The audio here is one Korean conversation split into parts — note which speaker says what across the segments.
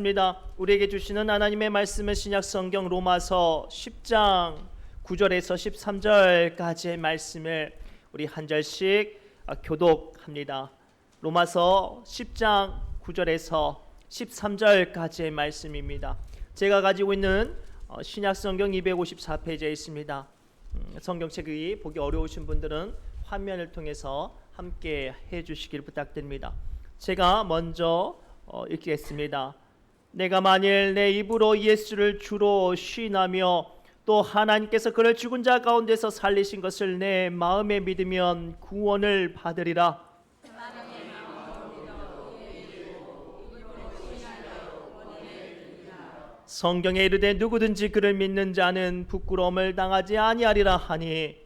Speaker 1: 하겠습니다. 우리에게 주시는 하나님의 말씀은 신약성경 로마서 10장 9절에서 13절까지의 말씀을 우리 한 절씩 교독합니다. 로마서 10장 9절에서 13절까지의 말씀입니다. 제가 가지고 있는 신약성경 254페이지에 있습니다. 성경책이 보기 어려우신 분들은 화면을 통해서 함께 해주시길 부탁드립니다. 제가 먼저 읽겠습니다. 내가 만일 내 입으로 예수를 주로 시인하며 또 하나님께서 그를 죽은 자 가운데서 살리신 것을 내 마음에 믿으면 구원을 받으리라. 성경에 이르되 누구든지 그를 믿는 자는 부끄러움을 당하지 아니하리라 하니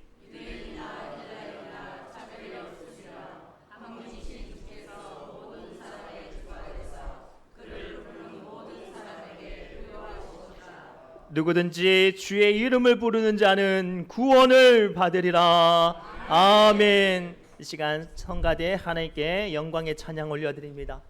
Speaker 1: 누구든지 주의 이름을 부르는 자는 구원을 받으리라. 아멘. 이 시간 성가대 하나님께 영광의 찬양 올려드립니다.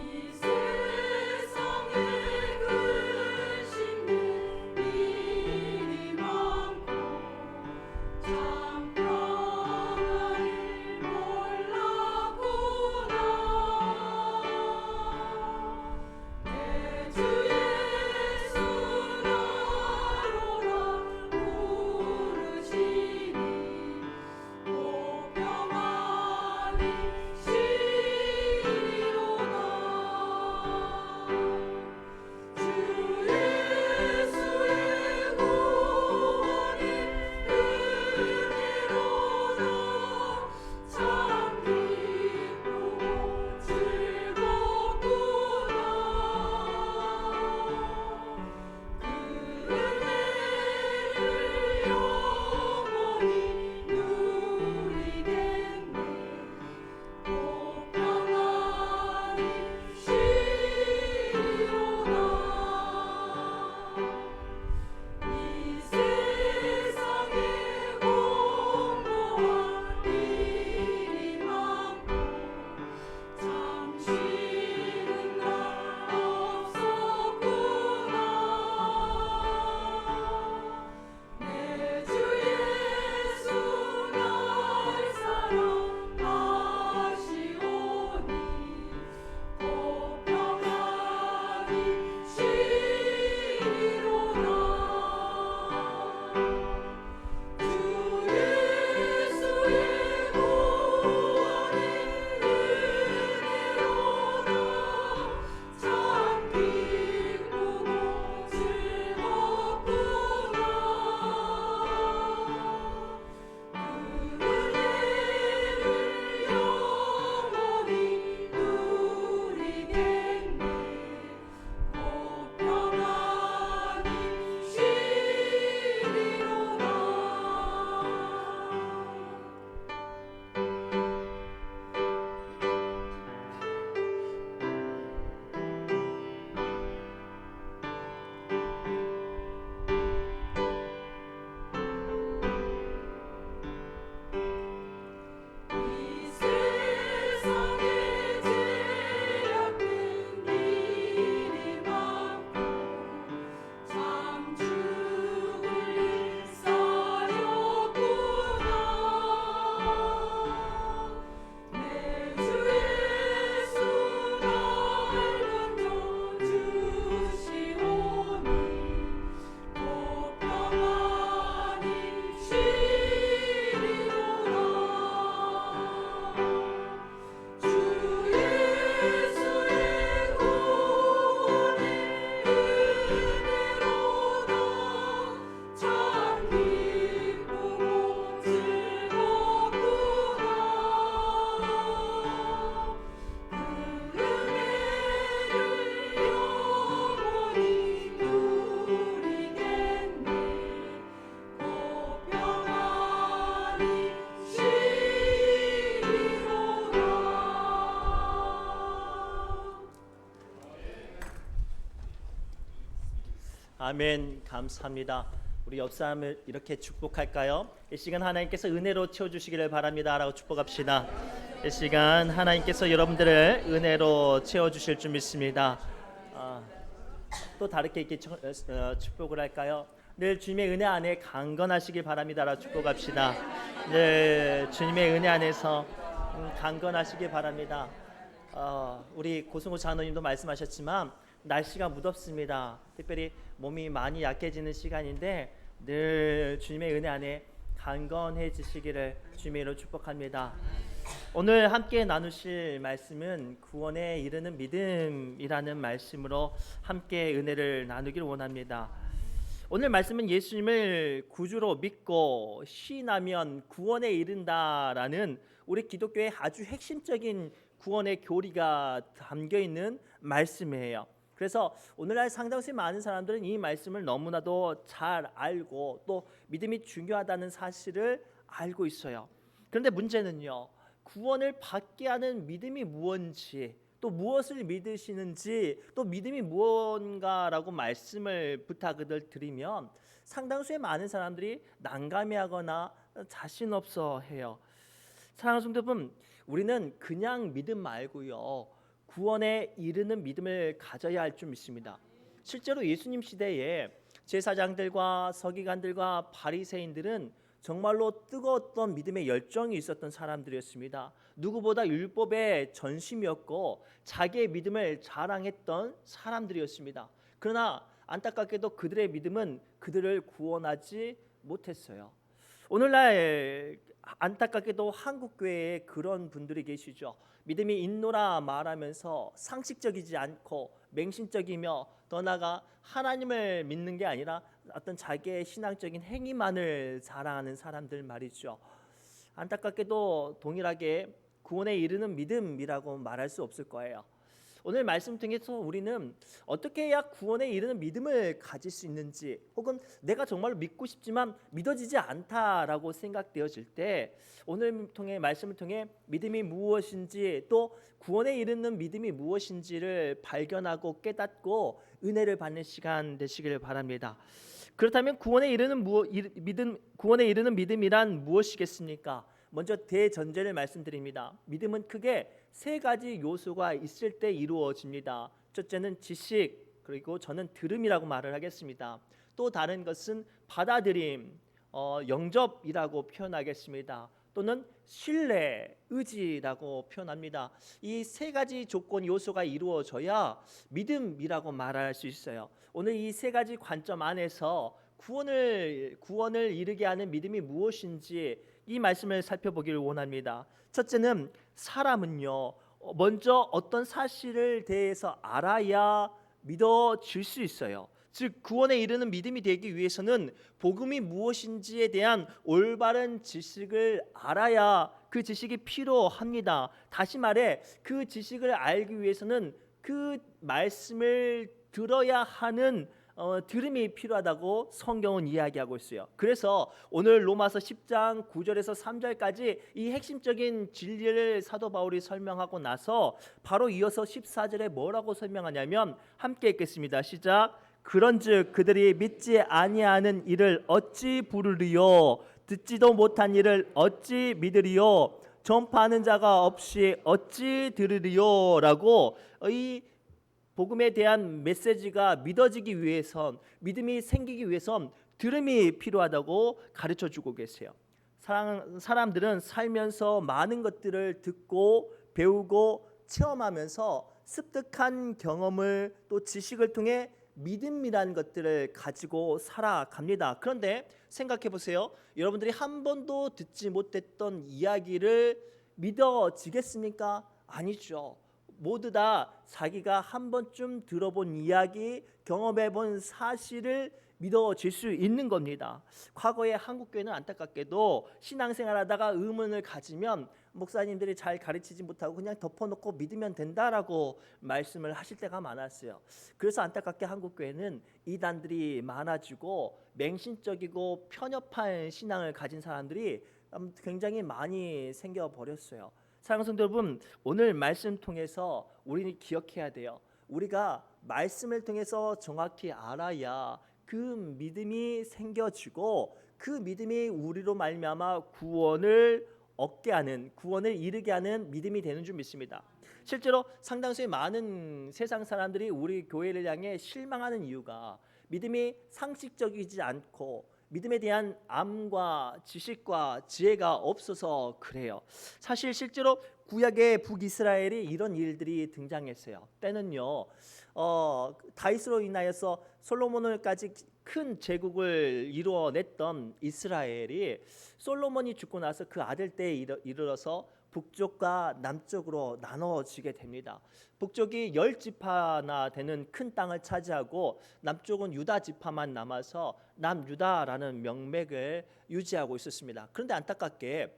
Speaker 2: 이 세상에
Speaker 1: 아멘. 감사합니다. 우리 옆 사람을 이렇게 축복할까요? 이 시간 하나님께서 은혜로 채워주시기를 바랍니다 라고 축복합시다. 이 시간 하나님께서 여러분들을 은혜로 채워주실 줄 믿습니다. 또 다르게 이렇게 축복을 할까요? 늘 주님의 은혜 안에 강건하시길 바랍니다 라고 축복합시다. 늘 주님의 은혜 안에서 강건하시길 바랍니다. 우리 고승호 장로님도 말씀하셨지만 날씨가 무덥습니다. 특별히 몸이 많이 약해지는 시간인데 늘 주님의 은혜 안에 강건해지시기를 주님의 이름으로 축복합니다. 오늘 함께 나누실 말씀은 구원에 이르는 믿음이라는 말씀으로 함께 은혜를 나누기를 원합니다. 오늘 말씀은 예수님을 구주로 믿고 시인하면 구원에 이른다라는 우리 기독교의 아주 핵심적인 구원의 교리가 담겨 있는 말씀이에요. 그래서 오늘날 상당수 많은 사람들은 이 말씀을 너무나도 잘 알고 또 믿음이 중요하다는 사실을 알고 있어요. 그런데 문제는요, 구원을 받게 하는 믿음이 무엇인지, 또 무엇을 믿으시는지, 또 믿음이 무언가라고 말씀을 부탁을 드리면 상당수의 많은 사람들이 난감해하거나 자신 없어 해요. 사랑하는 성도 여러분, 우리는 그냥 믿음 말고요, 구원에 이르는 믿음을 가져야 할 줄 믿습니다. 실제로 예수님 시대에 제사장들과 서기관들과 바리새인들은 정말로 뜨거웠던 믿음의 열정이 있었던 사람들이었습니다. 누구보다 율법에 전심이었고 자기의 믿음을 자랑했던 사람들이었습니다. 그러나 안타깝게도 그들의 믿음은 그들을 구원하지 못했어요. 오늘날 안타깝게도 한국교회에 그런 분들이 계시죠. 믿음이 있노라 말하면서 상식적이지 않고 맹신적이며 더 나아가 하나님을 믿는 게 아니라 어떤 자기의 신앙적인 행위만을 자랑하는 사람들 말이죠. 안타깝게도 동일하게 구원에 이르는 믿음이라고 말할 수 없을 거예요. 오늘 말씀 통해서 우리는 어떻게 해야 구원에 이르는 믿음을 가질 수 있는지, 혹은 내가 정말로 믿고 싶지만 믿어지지 않다라고 생각되어질 때 오늘 통해 말씀을 통해 믿음이 무엇인지 또 구원에 이르는 믿음이 무엇인지를 발견하고 깨닫고 은혜를 받는 시간 되시기를 바랍니다. 그렇다면 구원에 이르는 믿음이란 무엇이겠습니까? 먼저 대전제를 말씀드립니다. 믿음은 크게 세 가지 요소가 있을 때 이루어집니다. 첫째는 지식, 그리고 저는 들음이라고 말을 하겠습니다. 또 다른 것은 받아들임, 영접이라고 표현하겠습니다. 또는 신뢰, 의지라고 표현합니다. 이 세 가지 조건 요소가 이루어져야 믿음이라고 말할 수 있어요. 오늘 이 세 가지 관점 안에서 구원을 이루게 하는 믿음이 무엇인지 이 말씀을 살펴보기를 원합니다. 첫째는 사람은요, 먼저 어떤 사실을 대해서 알아야 믿어질 수 있어요. 즉 구원에 이르는 믿음이 되기 위해서는 복음이 무엇인지에 대한 올바른 지식을 알아야 그 지식이 필요합니다. 다시 말해 그 지식을 알기 위해서는 그 말씀을 들어야 하는 들음이 필요하다고 성경은 이야기하고 있어요. 그래서 오늘 로마서 10장 9절에서 3절까지 이 핵심적인 진리를 사도 바울이 설명하고 나서 바로 이어서 14절에 뭐라고 설명하냐면 함께 읽겠습니다. 시작. 그런즉 그들이 믿지 아니하는 일을 어찌 부르리요? 듣지도 못한 일을 어찌 믿으리요? 전파하는 자가 없이 어찌 들으리요? 라고 이 복음에 대한 메시지가 믿어지기 위해선, 믿음이 생기기 위해선 들음이 필요하다고 가르쳐주고 계세요. 사람들은 살면서 많은 것들을 듣고 배우고 체험하면서 습득한 경험을 또 지식을 통해 믿음이라는 것들을 가지고 살아갑니다. 그런데 생각해 보세요. 여러분들이 한 번도 듣지 못했던 이야기를 믿어지겠습니까? 아니죠. 모두 다 자기가 한 번쯤 들어본 이야기, 경험해 본 사실을 믿어질 수 있는 겁니다. 과거에 한국교회는 안타깝게도 신앙생활하다가 의문을 가지면 목사님들이 잘 가르치지 못하고 그냥 덮어놓고 믿으면 된다라고 말씀을 하실 때가 많았어요. 그래서 안타깝게 한국교회는 이단들이 많아지고 맹신적이고 편협한 신앙을 가진 사람들이 굉장히 많이 생겨버렸어요. 사랑하는 성도 여러분, 오늘 말씀 통해서 우리는 기억해야 돼요. 우리가 말씀을 통해서 정확히 알아야 그 믿음이 생겨지고 그 믿음이 우리로 말미암아 구원을 얻게 하는, 구원을 이루게 하는 믿음이 되는 줄 믿습니다. 실제로 상당수의 많은 세상 사람들이 우리 교회를 향해 실망하는 이유가 믿음이 상식적이지 않고 믿음에 대한 암과 지식과 지혜가 없어서 그래요. 사실 실제로 구약의 북이스라엘이 이런 일들이 등장했어요. 때는요, 다윗으로 인하여서 솔로몬을까지 큰 제국을 이루어냈던 이스라엘이 솔로몬이 죽고 나서 그 아들 때에 이르러서 북쪽과 남쪽으로 나눠지게 됩니다. 북쪽이 10지파나 되는 큰 땅을 차지하고 남쪽은 유다 지파만 남아서 남유다라는 명맥을 유지하고 있었습니다. 그런데 안타깝게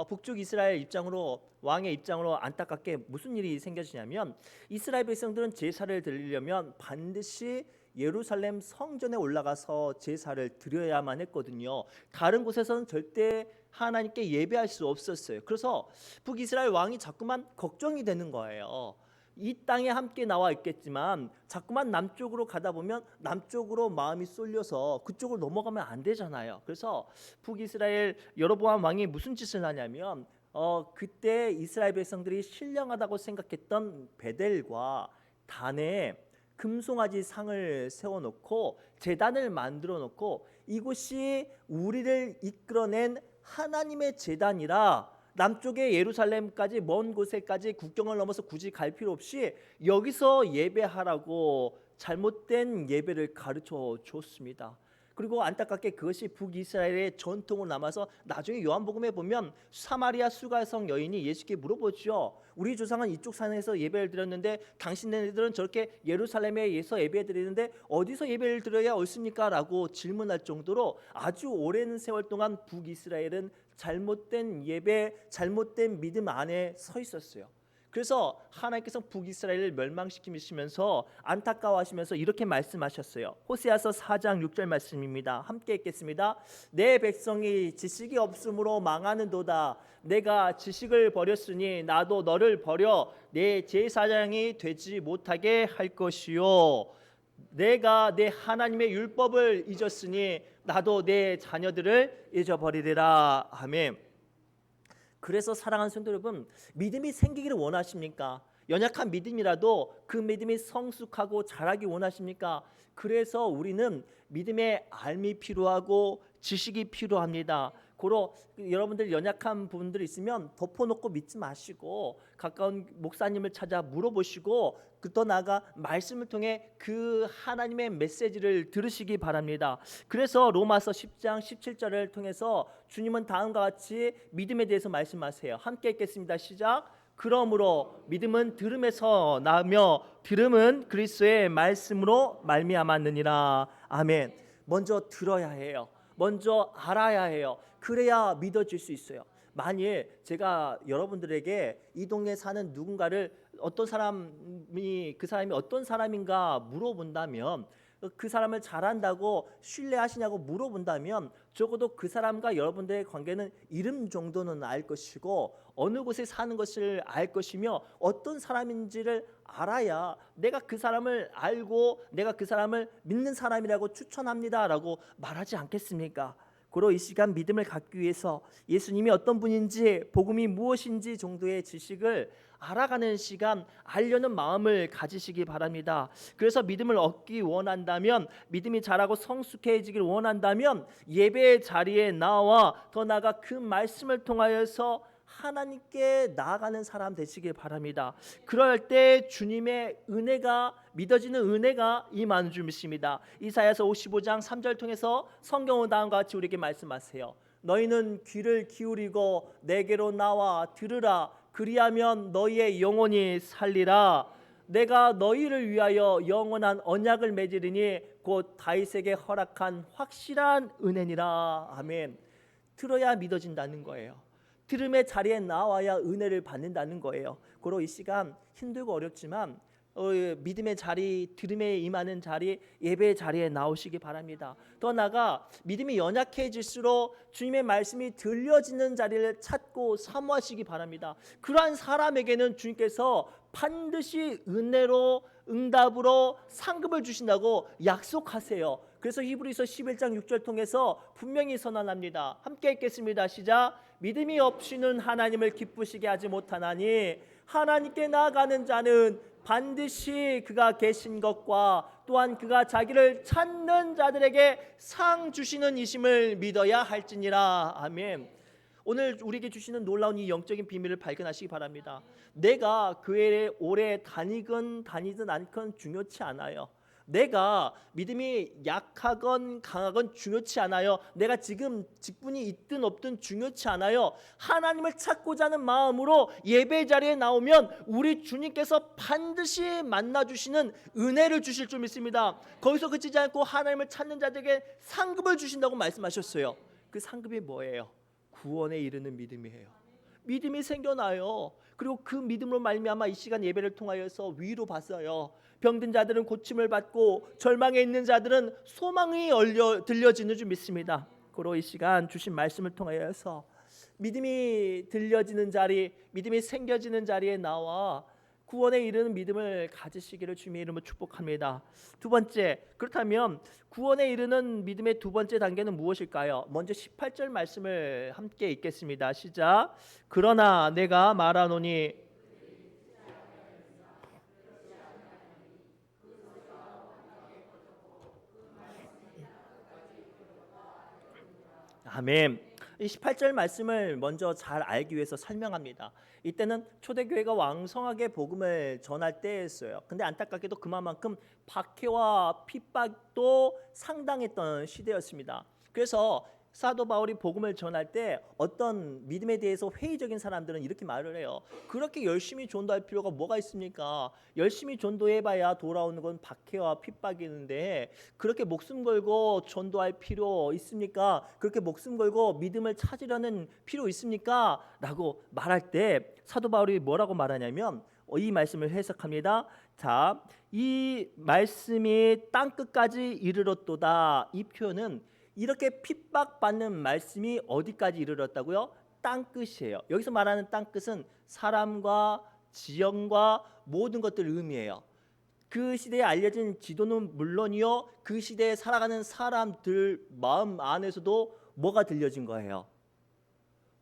Speaker 1: 북쪽 이스라엘 입장으로, 왕의 입장으로 안타깝게 무슨 일이 생겨지냐면 이스라엘 백성들은 제사를 드리려면 반드시 예루살렘 성전에 올라가서 제사를 드려야만 했거든요. 다른 곳에서는 절대 하나님께 예배할 수 없었어요. 그래서 북이스라엘 왕이 자꾸만 걱정이 되는 거예요. 이 땅에 함께 나와 있겠지만 자꾸만 남쪽으로 가다 보면 남쪽으로 마음이 쏠려서 그쪽으로 넘어가면 안 되잖아요. 그래서 북이스라엘 여로보암 왕이 무슨 짓을 하냐면 그때 이스라엘 백성들이 신령하다고 생각했던 베델과 단에 금송아지 상을 세워놓고 제단을 만들어 놓고 이곳이 우리를 이끌어낸 하나님의 제단이라 남쪽의 예루살렘까지 먼 곳에까지 국경을 넘어서 굳이 갈 필요 없이 여기서 예배하라고 잘못된 예배를 가르쳐 줬습니다. 그리고 안타깝게 그것이 북이스라엘의 전통으로 남아서 나중에 요한복음에 보면 사마리아 수가성 여인이 예수께 물어보죠. 우리 조상은 이쪽 산에서 예배를 드렸는데 당신네들은 저렇게 예루살렘에서 예배 드리는데 어디서 예배를 드려야 옳습니까? 라고 질문할 정도로 아주 오랜 세월 동안 북이스라엘은 잘못된 예배, 잘못된 믿음 안에 서 있었어요. 그래서 하나님께서 북이스라엘을 멸망시키시면서 안타까워하시면서 이렇게 말씀하셨어요. 호세아서 4장 6절 말씀입니다. 함께 읽겠습니다. 내 백성이 지식이 없으므로 망하는도다. 내가 지식을 버렸으니 나도 너를 버려 내 제사장이 되지 못하게 할 것이요. 내가 내 하나님의 율법을 잊었으니 나도 내 자녀들을 잊어버리리라. 아멘. 그래서 사랑하는 성도 여러분, 믿음이 생기기를 원하십니까? 연약한 믿음이라도 그 믿음이 성숙하고 자라기 원하십니까? 그래서 우리는 믿음의 알미 필요하고 지식이 필요합니다. 고로 여러분들 연약한 부분들이 있으면 덮어놓고 믿지 마시고 가까운 목사님을 찾아 물어보시고 더 나아가 말씀을 통해 그 하나님의 메시지를 들으시기 바랍니다. 그래서 로마서 10장 17절을 통해서 주님은 다음과 같이 믿음에 대해서 말씀하세요. 함께 읽겠습니다. 시작. 그러므로 믿음은 들음에서 나며 들음은 그리스도의 말씀으로 말미암았느니라. 아멘. 먼저 들어야 해요. 먼저 알아야 해요. 그래야 믿어질 수 있어요. 만일 제가 여러분들에게 이 동네에 사는 누군가를 그 사람이 어떤 사람인가 물어본다면 그 사람을 잘한다고 신뢰하시냐고 물어본다면 적어도 그 사람과 여러분들의 관계는 이름 정도는 알 것이고 어느 곳에 사는 것을 알 것이며 어떤 사람인지를 알아야 내가 그 사람을 알고 내가 그 사람을 믿는 사람이라고 추천합니다라고 말하지 않겠습니까? 고로 이 시간 믿음을 갖기 위해서 예수님이 어떤 분인지 복음이 무엇인지 정도의 지식을 알아가는 시간, 알려는 마음을 가지시기 바랍니다. 그래서 믿음을 얻기 원한다면, 믿음이 자라고 성숙해지길 원한다면 예배의 자리에 나와 더 나아가 그 말씀을 통하여서 하나님께 나아가는 사람 되시길 바랍니다. 그럴 때 주님의 은혜가 믿어지는 은혜가 임하는 줄 믿습니다. 이사야서 55장 3절 통해서 성경은 다음과 같이 우리에게 말씀하세요. 너희는 귀를 기울이고 내게로 나와 들으라. 그리하면 너희의 영혼이 살리라. 내가 너희를 위하여 영원한 언약을 맺으리니 곧 다윗에게 허락한 확실한 은혜니라. 아멘. 들어야 믿어진다는 거예요. 들음의 자리에 나와야 은혜를 받는다는 거예요. 고로 이 시간 힘들고 어렵지만 믿음의 자리, 들음에 임하는 자리, 예배의 자리에 나오시기 바랍니다. 더 나아가 믿음이 연약해질수록 주님의 말씀이 들려지는 자리를 찾고 사모하시기 바랍니다. 그러한 사람에게는 주님께서 반드시 은혜로 응답으로 상급을 주신다고 약속하세요. 그래서 히브리서 11장 6절 통해서 분명히 선언합니다. 함께 읽겠습니다. 시작. 믿음이 없이는 하나님을 기쁘시게 하지 못하나니 하나님께 나아가는 자는 반드시 그가 계신 것과 또한 그가 자기를 찾는 자들에게 상 주시는 이심을 믿어야 할지니라. 아멘. 오늘 우리에게 주시는 놀라운 이 영적인 비밀을 발견하시기 바랍니다. 내가 교회에 오래 다니든 않건 중요치 않아요. 내가 믿음이 약하건 강하건 중요치 않아요. 내가 지금 직분이 있든 없든 중요치 않아요. 하나님을 찾고자 하는 마음으로 예배 자리에 나오면 우리 주님께서 반드시 만나주시는 은혜를 주실 줄 믿습니다. 거기서 그치지 않고 하나님을 찾는 자들에게 상급을 주신다고 말씀하셨어요. 그 상급이 뭐예요? 구원에 이르는 믿음이에요. 믿음이 생겨나요. 그리고 그 믿음으로 말미암아 이 시간 예배를 통하여서 위로 받아요. 병든 자들은 고침을 받고 절망에 있는 자들은 소망이 들려지는 줄 믿습니다. 그로 이 시간 주신 말씀을 통하여서 믿음이 들려지는 자리, 믿음이 생겨지는 자리에 나와 구원에 이르는 믿음을 가지시기를 주님의 이름으로 축복합니다. 두 번째, 그렇다면 구원에 이르는 믿음의 두 번째 단계는 무엇일까요? 먼저 18절 말씀을 함께 읽겠습니다. 시작. 그러나 내가 말하노니 아멘. 이 18절 말씀을 먼저 잘 알기 위해서 설명합니다. 이때는 초대교회가 왕성하게 복음을 전할 때였어요. 근데 안타깝게도 그만큼 박해와 핍박도 상당했던 시대였습니다. 그래서 사도 바울이 복음을 전할 때 어떤 믿음에 대해서 회의적인 사람들은 이렇게 말을 해요. 그렇게 열심히 전도할 필요가 뭐가 있습니까? 열심히 전도해봐야 돌아오는 건 박해와 핍박이는데 그렇게 목숨 걸고 전도할 필요 있습니까? 그렇게 목숨 걸고 믿음을 찾으려는 필요 있습니까? 라고 말할 때 사도 바울이 뭐라고 말하냐면 이 말씀을 해석합니다. 자, 이 말씀이 땅끝까지 이르렀도다. 이 표현은 이렇게 핍박받는 말씀이 어디까지 이르렀다고요? 땅끝이에요. 여기서 말하는 땅끝은 사람과 지형과 모든 것들을 의미해요. 그 시대에 알려진 지도는 물론이요, 그 시대에 살아가는 사람들 마음 안에서도 뭐가 들려진 거예요?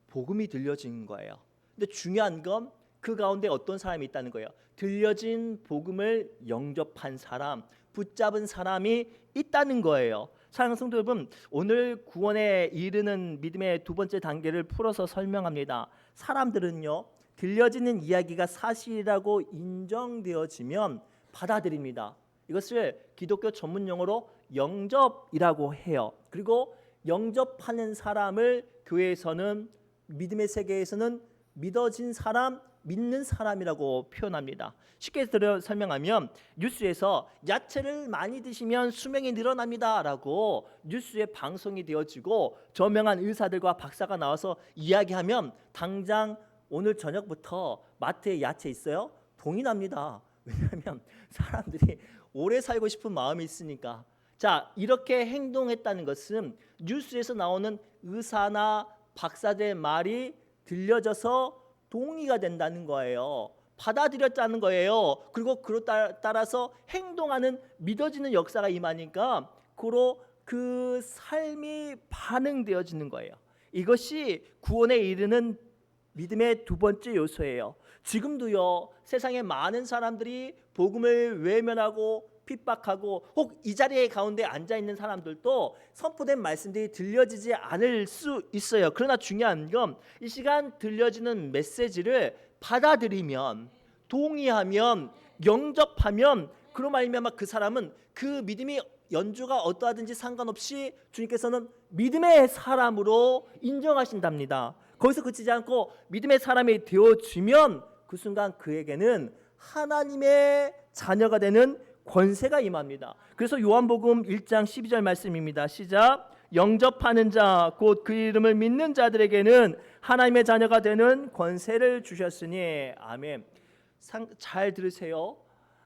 Speaker 1: 복음이 들려진 거예요. 근데 중요한 건 그 가운데 어떤 사람이 있다는 거예요. 들려진 복음을 영접한 사람, 붙잡은 사람이 있다는 거예요. 사랑하는 성도 여러분, 오늘 구원에 이르는 믿음의 두 번째 단계를 풀어서 설명합니다. 사람들은요, 들려지는 이야기가 사실이라고 인정되어지면 받아들입니다. 이것을 기독교 전문 용어로 영접이라고 해요. 그리고 영접하는 사람을 교회에서는, 믿음의 세계에서는 믿어진 사람, 믿는 사람이라고 표현합니다. 쉽게 설명하면 뉴스에서 야채를 많이 드시면 수명이 늘어납니다 라고 뉴스에 방송이 되어지고 저명한 의사들과 박사가 나와서 이야기하면 당장 오늘 저녁부터 마트에 야채 있어요? 동이 납니다. 왜냐하면 사람들이 오래 살고 싶은 마음이 있으니까. 자, 이렇게 행동했다는 것은 뉴스에서 나오는 의사나 박사들의 말이 들려져서 동의가 된다는 거예요. 받아들였다는 거예요. 그리고 그로 따라서 행동하는 믿어지는 역사가 임하니까 그로 그 삶이 반응되어지는 거예요. 이것이 구원에 이르는 믿음의 두 번째 요소예요. 지금도요, 세상에 많은 사람들이 복음을 외면하고 핍박하고 혹 이 자리에 가운데 앉아 있는 사람들도 선포된 말씀들이 들려지지 않을 수 있어요. 그러나 중요한 건 이 시간 들려지는 메시지를 받아들이면, 동의하면, 영접하면 그로 말미암아 그 사람은 그 믿음이 연주가 어떠하든지 상관없이 주님께서는 믿음의 사람으로 인정하신답니다. 거기서 그치지 않고 믿음의 사람이 되어지면 그 순간 그에게는 하나님의 자녀가 되는 권세가 임합니다. 그래서 요한복음 1장 12절 말씀입니다. 시작. 영접하는 자 곧 그 이름을 믿는 자들에게는 하나님의 자녀가 되는 권세를 주셨으니. 아멘. 잘 들으세요.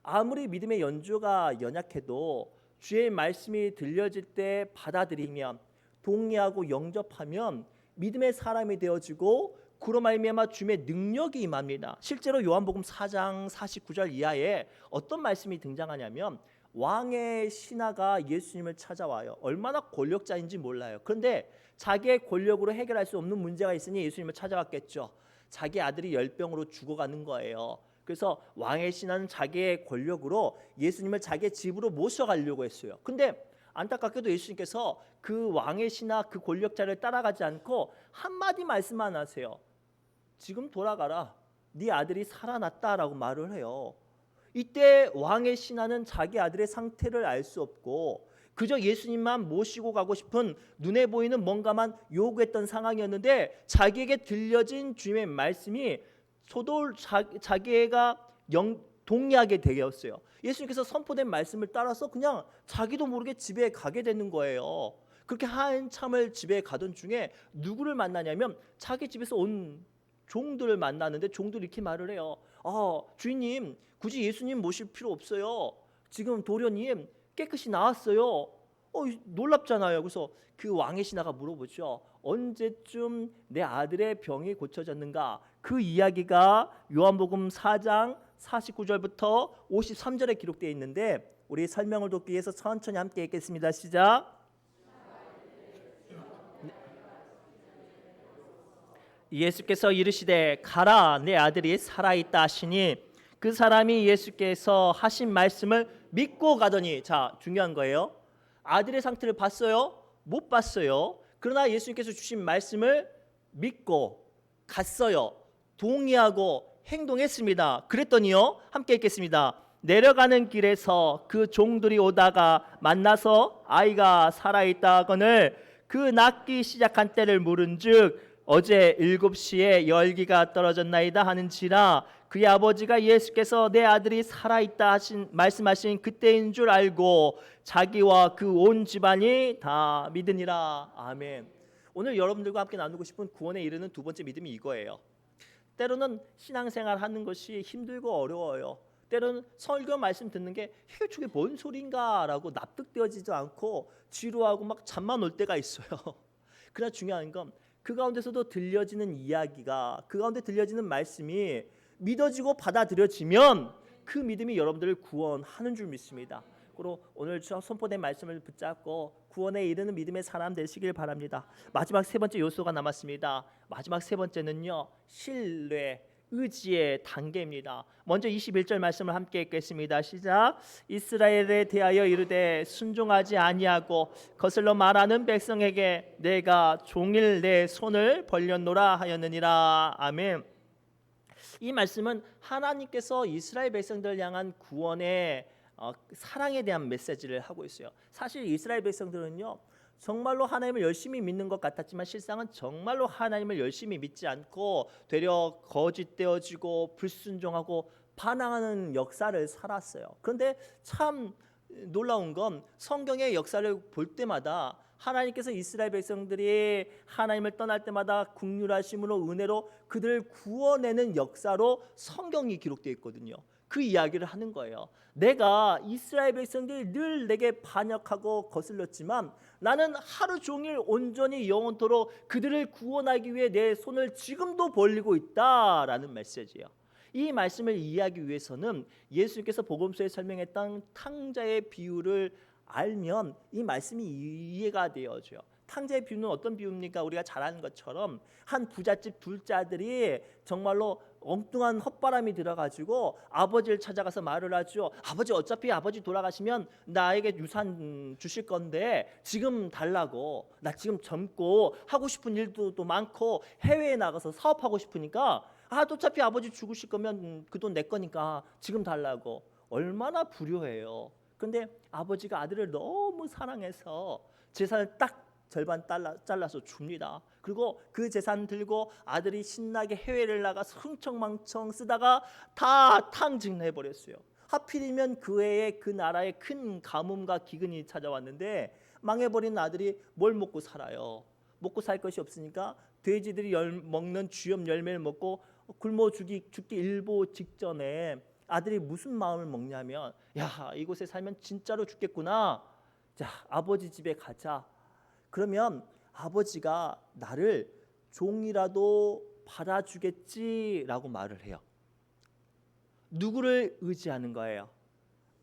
Speaker 1: 아무리 믿음의 연주가 연약해도 주의 말씀이 들려질 때 받아들이면, 동의하고 영접하면 믿음의 사람이 되어지고 그로 말미암아 주님의 능력이 임합니다. 실제로 요한복음 4장 49절 이하에 어떤 말씀이 등장하냐면 왕의 신하가 예수님을 찾아와요. 얼마나 권력자인지 몰라요. 그런데 자기의 권력으로 해결할 수 없는 문제가 있으니 예수님을 찾아왔겠죠. 자기 아들이 열병으로 죽어가는 거예요. 그래서 왕의 신하는 자기의 권력으로 예수님을 자기의 집으로 모셔가려고 했어요. 근데 안타깝게도 예수님께서 그 왕의 신하 그 권력자를 따라가지 않고 한마디 말씀만 하세요. 지금 돌아가라. 네 아들이 살아났다라고 말을 해요. 이때 왕의 신하는 자기 아들의 상태를 알 수 없고 그저 예수님만 모시고 가고 싶은 눈에 보이는 뭔가만 요구했던 상황이었는데 자기에게 들려진 주님의 말씀이 자기가 동의하게 되었어요. 예수님께서 선포된 말씀을 따라서 그냥 자기도 모르게 집에 가게 되는 거예요. 그렇게 한참을 집에 가던 중에 누구를 만나냐면 자기 집에서 온 종들을 만나는데 종들이 이렇게 말을 해요. 주인님 굳이 예수님 모실 필요 없어요. 지금 도련님 깨끗이 나았어요. 놀랍잖아요. 그래서 그 왕의 신하가 물어보죠. 언제쯤 내 아들의 병이 고쳐졌는가? 그 이야기가 요한복음 4장 49절부터 53절에 기록되어 있는데 우리 설명을 돕기 위해서 천천히 함께 읽겠습니다. 시작. 예수께서 이르시되 가라 내 아들이 살아있다 하시니 그 사람이 예수께서 하신 말씀을 믿고 가더니 자 중요한 거예요. 아들의 상태를 봤어요? 못 봤어요. 그러나 예수님께서 주신 말씀을 믿고 갔어요. 동의하고 행동했습니다. 그랬더니요 함께 읽겠습니다. 내려가는 길에서 그 종들이 오다가 만나서 아이가 살아있다 하거늘 그 낫기 시작한 때를 물은즉 어제 7시에 열기가 떨어졌나이다 하는지라 그의 아버지가 예수께서 내 아들이 살아있다 말씀하신 그때인 줄 알고 자기와 그 온 집안이 다 믿으니라. 아멘. 오늘 여러분들과 함께 나누고 싶은 구원에 이르는 두 번째 믿음이 이거예요. 때로는 신앙생활 하는 것이 힘들고 어려워요. 때로는 설교 말씀 듣는 게 이게 저게 뭔 소린가 라고 납득되어지지 않고 지루하고 막 잠만 올 때가 있어요. 그러나 중요한 건 그 가운데서도 들려지는 이야기가 그 가운데 들려지는 말씀이 믿어지고 받아들여지면 그 믿음이 여러분들을 구원하는 줄 믿습니다. 그리고 오늘 선포된 말씀을 붙잡고 구원에 이르는 믿음의 사람 되시길 바랍니다. 마지막 세 번째 요소가 남았습니다. 마지막 세 번째는요 신뢰, 의지의 단계입니다. 먼저 21절 말씀을 함께 읽겠습니다. 시작. 이스라엘에 대하여 이르되 순종하지 아니하고 거슬러 말하는 백성에게 내가 종일 내 손을 벌렸노라 하였느니라. 아멘. 이 말씀은 하나님께서 이스라엘 백성들을 향한 구원의 사랑에 대한 메시지를 하고 있어요. 사실 이스라엘 백성들은요 정말로 하나님을 열심히 믿는 것 같았지만 실상은 정말로 하나님을 열심히 믿지 않고 되려 거짓되어지고 불순종하고 반항하는 역사를 살았어요. 그런데 참 놀라운 건 성경의 역사를 볼 때마다 하나님께서 이스라엘 백성들이 하나님을 떠날 때마다 긍휼하심으로 은혜로 그들을 구원내는 역사로 성경이 기록되어 있거든요. 그 이야기를 하는 거예요. 내가 이스라엘 백성들이 늘 내게 반역하고 거슬렸지만 나는 하루 종일 온전히 영원토록 그들을 구원하기 위해 내 손을 지금도 벌리고 있다라는 메시지예요. 이 말씀을 이해하기 위해서는 예수님께서 복음서에 설명했던 탕자의 비유를 알면 이 말씀이 이해가 되어져요. 탕자의 비유는 어떤 비유입니까? 우리가 잘 아는 것처럼 한 부잣집 둘째 아들이 정말로 엉뚱한 헛바람이 들어가지고 아버지를 찾아가서 말을 하죠. 아버지 어차피 아버지 돌아가시면 나에게 유산 주실 건데 지금 달라고. 나 지금 젊고 하고 싶은 일도 또 많고 해외에 나가서 사업하고 싶으니까 어차피 아버지 죽으실 거면 그 돈 내 거니까 지금 달라고. 얼마나 불효해요. 근데 아버지가 아들을 너무 사랑해서 재산을 딱 절반 잘라서 줍니다. 그리고 그 재산 들고 아들이 신나게 해외를 나가서 흥청망청 쓰다가 다 탕진해버렸어요. 하필이면 그 해에 그 나라에 큰 가뭄과 기근이 찾아왔는데 망해버린 아들이 뭘 먹고 살아요. 먹고 살 것이 없으니까 돼지들이 먹는 쥐염 열매를 먹고 굶어 죽기 일보 직전에 아들이 무슨 마음을 먹냐면 야 이곳에 살면 진짜로 죽겠구나. 자 아버지 집에 가자. 그러면 아버지가 나를 종이라도 받아주겠지라고 말을 해요. 누구를 의지하는 거예요?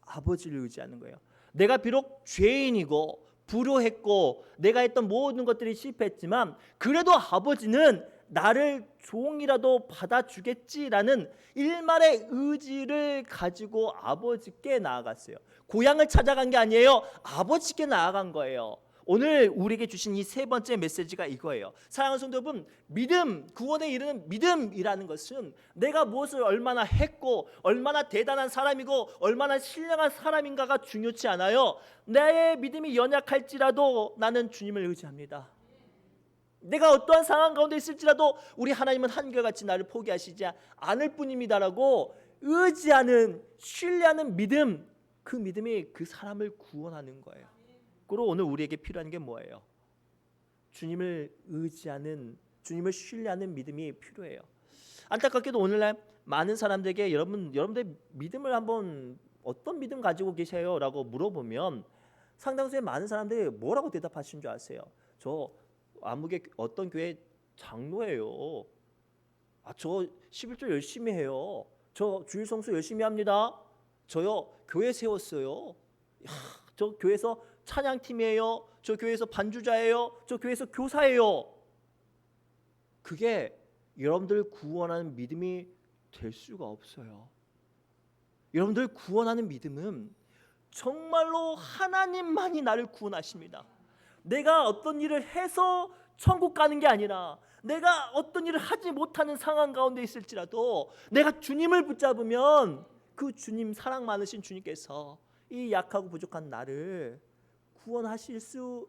Speaker 1: 아버지를 의지하는 거예요. 내가 비록 죄인이고 불효했고 내가 했던 모든 것들이 실패했지만 그래도 아버지는 나를 종이라도 받아주겠지라는 일말의 의지를 가지고 아버지께 나아갔어요. 고향을 찾아간 게 아니에요. 아버지께 나아간 거예요. 오늘 우리에게 주신 이 세 번째 메시지가 이거예요. 사랑하는 성도 여러분, 믿음, 구원에 이르는 믿음이라는 것은 내가 무엇을 얼마나 했고 얼마나 대단한 사람이고 얼마나 신령한 사람인가가 중요치 않아요. 내 믿음이 연약할지라도 나는 주님을 의지합니다. 내가 어떠한 상황 가운데 있을지라도 우리 하나님은 한결같이 나를 포기하시지 않을 뿐입니다라고 의지하는, 신뢰하는 믿음, 그 믿음이 그 사람을 구원하는 거예요. 그리고 오늘 우리에게 필요한 게 뭐예요? 주님을 의지하는, 주님을 신뢰하는 믿음이 필요해요. 안타깝게도 오늘날 많은 사람들에게 여러분들 믿음을 한번 어떤 믿음 가지고 계세요? 라고 물어보면 상당수의 많은 사람들이 뭐라고 대답하시는 줄 아세요? 저 아무개 어떤 교회 장로예요. 저 11조 열심히 해요. 저 주일 성수 열심히 합니다. 저요 교회 세웠어요. 저 교회에서 찬양팀이에요. 저 교회에서 반주자예요. 저 교회에서 교사예요. 그게 여러분들 구원하는 믿음이 될 수가 없어요. 여러분들 구원하는 믿음은 정말로 하나님만이 나를 구원하십니다. 내가 어떤 일을 해서 천국 가는 게 아니라 내가 어떤 일을 하지 못하는 상황 가운데 있을지라도 내가 주님을 붙잡으면 그 주님, 사랑 많으신 주님께서 이 약하고 부족한 나를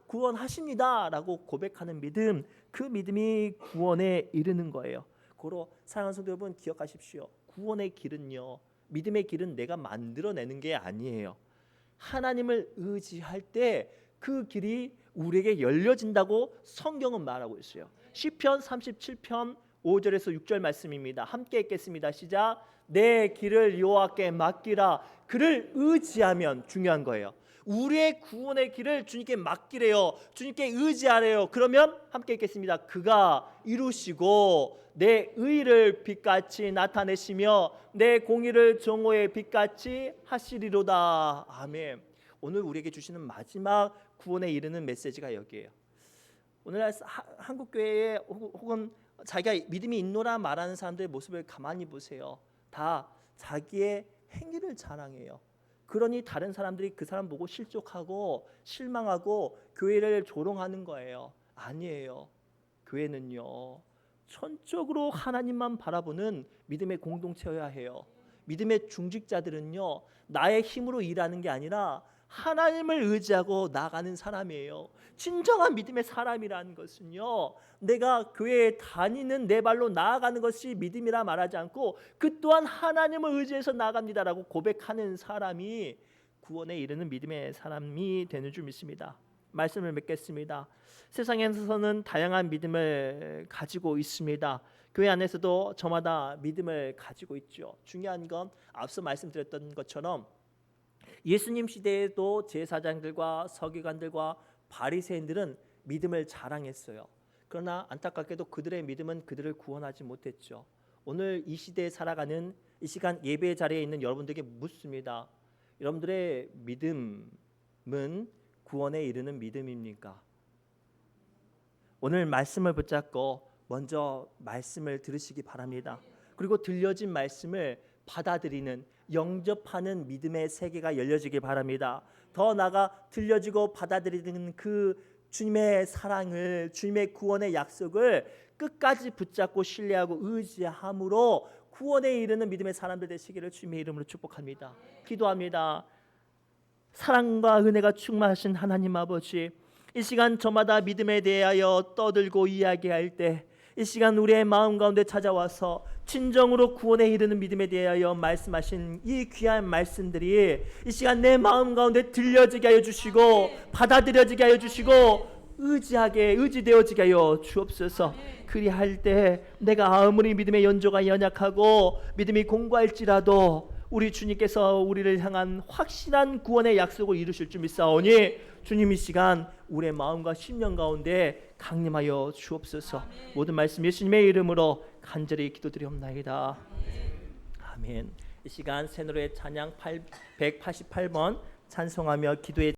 Speaker 1: 구원하십니다라고 고백하는 믿음, 그 믿음이 구원에 이르는 거예요. 고로 사랑하는 성도 여러분, 기억하십시오. 구원의 길은요, 믿음의 길은 내가 만들어내는 게 아니에요. 하나님을 의지할 때 그 길이 우리에게 열려진다고 성경은 말하고 있어요. 시편 37편 5절에서 6절 말씀입니다. 함께 읽겠습니다. 시작. 내 길을 여호와께 맡기라. 그를 의지하면, 중요한 거예요. 우리의 구원의 길을 주님께 맡기래요. 주님께 의지하래요. 그러면 함께 읽겠습니다. 그가 이루시고 내 의를 빛같이 나타내시며 내 공의를 정오의 빛같이 하시리로다. 아멘. 오늘 우리에게 주시는 마지막 구원에 이르는 메시지가 여기에요. 오늘날 한국교회에 혹은 자기가 믿음이 있노라 말하는 사람들의 모습을 가만히 보세요. 다 자기의 행위를 자랑해요. 그러니 다른 사람들이 그 사람 보고 실족하고 실망하고 교회를 조롱하는 거예요. 아니에요. 교회는요, 전적으로 하나님만 바라보는 믿음의 공동체여야 해요. 믿음의 중직자들은요, 나의 힘으로 일하는 게 아니라 하나님을 의지하고 나가는 사람이에요. 진정한 믿음의 사람이라는 것은요, 내가 교회에 다니는 내 발로 나아가는 것이 믿음이라 말하지 않고 그 또한 하나님을 의지해서 나갑니다라고 고백하는 사람이 구원에 이르는 믿음의 사람이 되는 줄 믿습니다. 말씀을 맺겠습니다. 세상에서는 다양한 믿음을 가지고 있습니다. 교회 안에서도 저마다 믿음을 가지고 있죠. 중요한 건 앞서 말씀드렸던 것처럼 예수님 시대에도 제사장들과 서기관들과 바리새인들은 믿음을 자랑했어요. 그러나 안타깝게도 그들의 믿음은 그들을 구원하지 못했죠. 오늘 이 시대에 살아가는 이 시간 예배 자리에 있는 여러분들에게 묻습니다. 여러분들의 믿음은 구원에 이르는 믿음입니까? 오늘 말씀을 붙잡고 먼저 말씀을 들으시기 바랍니다. 그리고 들려진 말씀을 받아들이는, 영접하는 믿음의 세계가 열려지길 바랍니다. 더 나아가 들려지고 받아들이는 그 주님의 사랑을, 주님의 구원의 약속을 끝까지 붙잡고 신뢰하고 의지함으로 구원에 이르는 믿음의 사람들 되시기를 주님의 이름으로 축복합니다. 기도합니다. 사랑과 은혜가 충만하신 하나님 아버지, 이 시간 저마다 믿음에 대하여 떠들고 이야기할 때 이 시간 우리의 마음 가운데 찾아와서 진정으로 구원에 이르는 믿음에 대하여 말씀하신 이 귀한 말씀들이 이 시간 내 마음 가운데 들려지게 하여 주시고 받아들여지게 하여 주시고 의지되어지게 하여 주옵소서. 그리할 때 내가 아무리 믿음의 연조가 연약하고 믿음이 공고할지라도 우리 주님께서 우리를 향한 확실한 구원의 약속을 이루실 줄 믿사오니 주님 이 시간 우리의 마음과 심령 가운데 강림하여 주옵소서. 모든 말씀 예수님의 이름으로 간절히 기도드리옵나이다. 아멘. 이 시간 새노래 찬양 188번 찬송하며 기도의